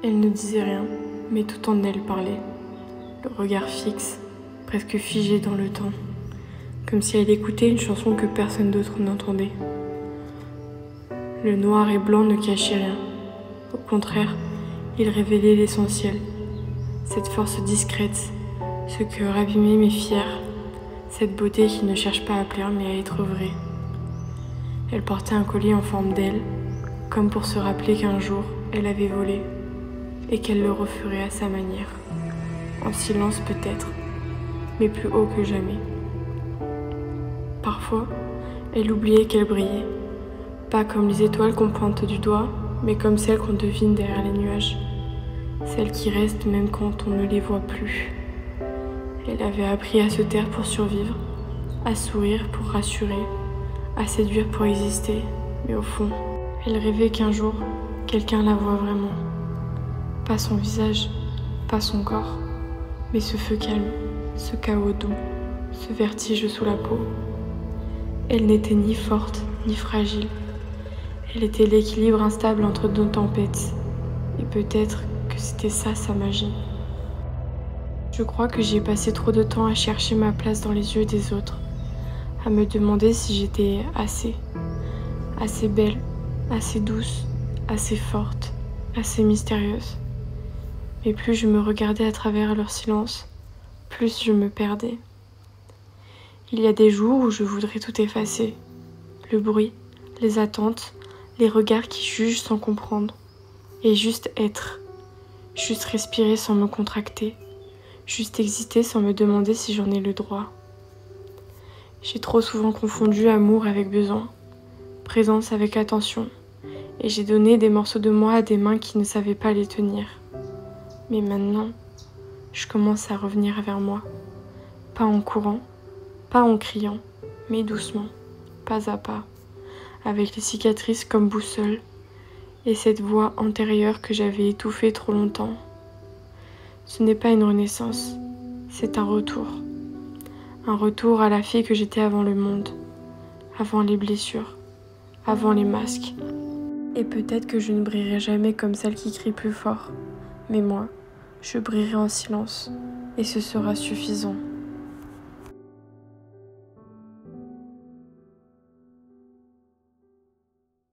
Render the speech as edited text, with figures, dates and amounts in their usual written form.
Elle ne disait rien, mais tout en elle parlait, le regard fixe, presque figé dans le temps, comme si elle écoutait une chanson que personne d'autre n'entendait. Le noir et blanc ne cachait rien. Au contraire, il révélait l'essentiel, cette force discrète, ce cœur abîmé mais fier, cette beauté qui ne cherche pas à plaire mais à être vraie. Elle portait un collier en forme d'aile, comme pour se rappeler qu'un jour, elle avait volé, et qu'elle le referait à sa manière, en silence peut-être, mais plus haut que jamais. Parfois, elle oubliait qu'elle brillait, pas comme les étoiles qu'on pointe du doigt, mais comme celles qu'on devine derrière les nuages, celles qui restent même quand on ne les voit plus. Elle avait appris à se taire pour survivre, à sourire pour rassurer, à séduire pour exister, mais au fond, elle rêvait qu'un jour, quelqu'un la voie vraiment. Pas son visage, pas son corps, mais ce feu calme, ce chaos doux, ce vertige sous la peau. Elle n'était ni forte, ni fragile. Elle était l'équilibre instable entre deux tempêtes. Et peut-être que c'était ça sa magie. Je crois que j'ai passé trop de temps à chercher ma place dans les yeux des autres, à me demander si j'étais assez belle, assez douce, assez forte, assez mystérieuse. Mais plus je me regardais à travers leur silence, plus je me perdais. Il y a des jours où je voudrais tout effacer. Le bruit, les attentes, les regards qui jugent sans comprendre. Et juste être. Juste respirer sans me contracter. Juste exister sans me demander si j'en ai le droit. J'ai trop souvent confondu amour avec besoin, présence avec attention. Et j'ai donné des morceaux de moi à des mains qui ne savaient pas les tenir. Mais maintenant, je commence à revenir vers moi. Pas en courant, pas en criant, mais doucement, pas à pas, avec les cicatrices comme boussole et cette voix antérieure que j'avais étouffée trop longtemps. Ce n'est pas une renaissance, c'est un retour. Un retour à la fille que j'étais avant le monde, avant les blessures, avant les masques. Et peut-être que je ne brillerai jamais comme celle qui crie plus fort, mais moi, je brillerai en silence, et ce sera suffisant.